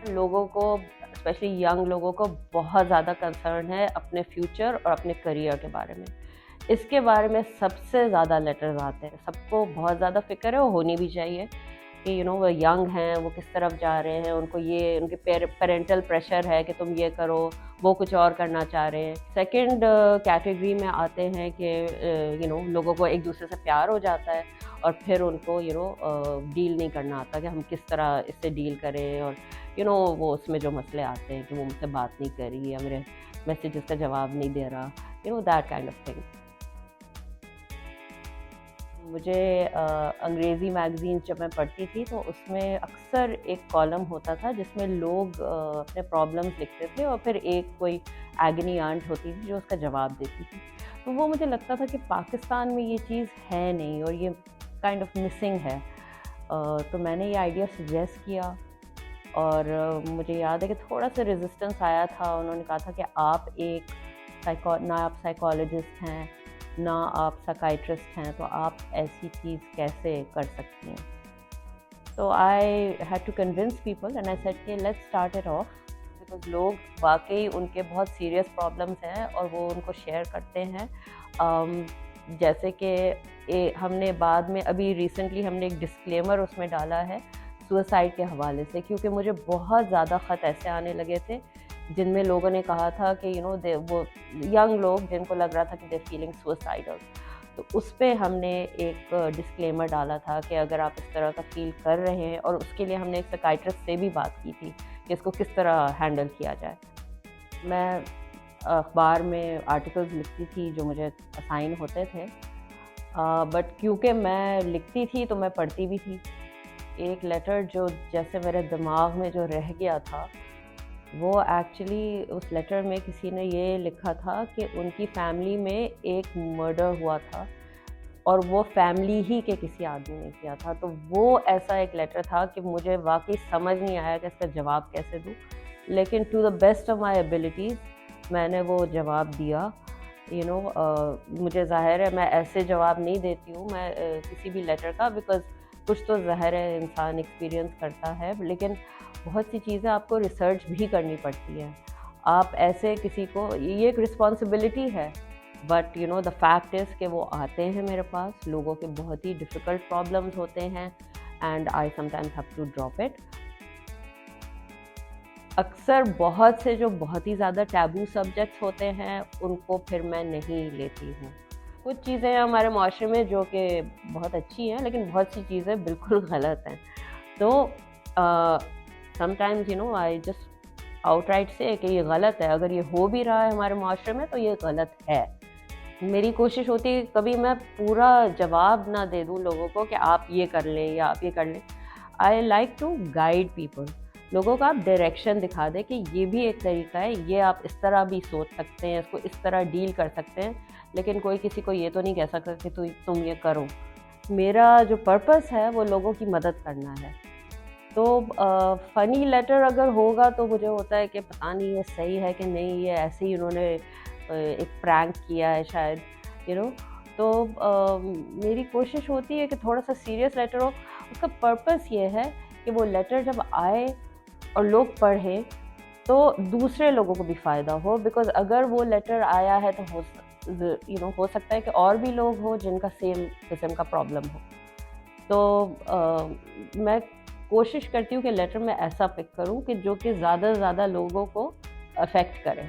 लोगों को, specially young लोगों को बहुत ज़्यादा कंसर्न है अपने फ्यूचर और अपने करियर के बारे में। इसके बारे में सबसे ज़्यादा लेटर्स आते हैं। सबको बहुत ज़्यादा फ़िक्र है, वो होनी भी चाहिए कि वो यंग हैं, वो किस तरफ जा रहे हैं, उनको ये उनके पेरेंटल प्रेशर है कि तुम ये करो, वो कुछ और करना चाह रहे हैं। सेकंड कैटेगरी में आते हैं कि लोगों को एक दूसरे से प्यार हो जाता है और फिर उनको डील नहीं करना आता कि हम किस तरह इससे डील करें, और वो उसमें जो मसले आते हैं कि वो मुझसे बात नहीं कर रही या मेरे मैसेजेस का जवाब नहीं दे रहा, दैट काइंड ऑफ थिंग। मुझे अंग्रेज़ी मैगज़ीन जब मैं पढ़ती थी तो उसमें अक्सर एक कॉलम होता था जिसमें लोग अपने प्रॉब्लम्स लिखते थे और फिर एक कोई एगनी आंट होती थी जो उसका जवाब देती थी। तो वो मुझे लगता था कि पाकिस्तान में ये चीज़ है नहीं और ये काइंड ऑफ मिसिंग है। तो मैंने ये आइडिया सजेस्ट किया और मुझे याद है कि थोड़ा-सा रेज़िस्टेंस आया था। उन्होंने कहा था कि आप एक ना आप साइकोलॉजिस्ट हैं, ना आप साइकियाट्रिस्ट हैं, तो आप ऐसी चीज़ कैसे कर सकती हैं? तो I had to convince people and I said कि let's start it off, because लोग वाक़ई उनके बहुत सीरियस प्रॉब्लम्स हैं और वो उनको शेयर करते हैं। जैसे कि हमने बाद में अभी रिसेंटली हमने एक डिस्क्लेमर उसमें डाला है सुसाइड के हवाले से, क्योंकि मुझे बहुत ज़्यादा ख़त ऐसे आने लगे थे जिनमें लोगों ने कहा था कि वो यंग लोग जिनको लग रहा था कि दे फीलिंग सुसाइडल। तो उस पे हमने एक डिस्क्लेमर डाला था कि अगर आप इस तरह का फ़ील कर रहे हैं, और उसके लिए हमने एक साइकियाट्रिस्ट से भी बात की थी कि इसको किस तरह हैंडल किया जाए। मैं अखबार में आर्टिकल्स लिखती थी जो मुझे असाइन होते थे, बट क्योंकि मैं लिखती थी तो मैं पढ़ती भी थी। एक लेटर जो जैसे मेरे दिमाग में जो रह गया था, वो एक्चुअली उस लेटर में किसी ने ये लिखा था कि उनकी फैमिली में एक मर्डर हुआ था और वो फैमिली ही के किसी आदमी ने किया था। तो वो ऐसा एक लेटर था कि मुझे वाक़ई समझ नहीं आया कि इसका जवाब कैसे दूँ, लेकिन to the best of my abilities मैंने वो जवाब दिया। मुझे ज़ाहिर है मैं ऐसे जवाब नहीं देती हूँ मैं किसी भी लेटर का, बिकॉज़ कुछ तो ज़ाहिर है इंसान एक्सपीरियंस करता है, लेकिन बहुत सी चीज़ें आपको रिसर्च भी करनी पड़ती है। आप ऐसे किसी को, ये एक रिस्पॉन्सिबिलिटी है, बट द फैक्ट इज़ कि वो आते हैं मेरे पास, लोगों के बहुत ही डिफ़िकल्ट प्रॉब्लम्स होते हैं and I sometimes have to drop it. अक्सर बहुत से जो बहुत ही ज़्यादा टैबू सब्जेक्ट्स होते हैं उनको फिर मैं नहीं लेती हूँ। कुछ चीज़ें हमारे माशरे में जो कि बहुत अच्छी हैं, लेकिन बहुत सी चीज़ें बिल्कुल गलत हैं। तो समटाइम्स आई जस्ट आउटराइट से कि ये गलत है। अगर ये हो भी रहा है हमारे माशरे में तो ये गलत है। मेरी कोशिश होती है कभी मैं पूरा जवाब ना दे दूँ लोगों को कि आप ये कर लें या आप ये कर लें। I like to guide people. लोगों को आप डायरेक्शन दिखा दें कि ये भी एक तरीका है, ये आप इस तरह भी सोच सकते हैं, इसको इस तरह डील कर सकते हैं, लेकिन कोई किसी को ये तो नहीं कह सकता कि तुम ये करो। मेरा जो पर्पस है वो लोगों की मदद करना है। तो फ़नी लेटर अगर होगा तो मुझे होता है कि पता नहीं ये सही है कि नहीं, ये ऐसे ही उन्होंने एक प्रैंक किया है शायद, यू नो तो मेरी कोशिश होती है कि थोड़ा-सा सीरियस लेटर हो। उसका पर्पस ये है कि वो लेटर जब आए और लोग पढ़ें तो दूसरे लोगों को भी फ़ायदा हो, बिकॉज़ अगर वो लेटर आया है तो हो सकता है कि और भी लोग हों जिनका सेम किस्म का प्रॉब्लम हो। तो मैं कोशिश करती हूँ कि लेटर में ऐसा पिक करूँ कि जो कि ज़्यादा से ज़्यादा लोगों को अफ़ेक्ट करे।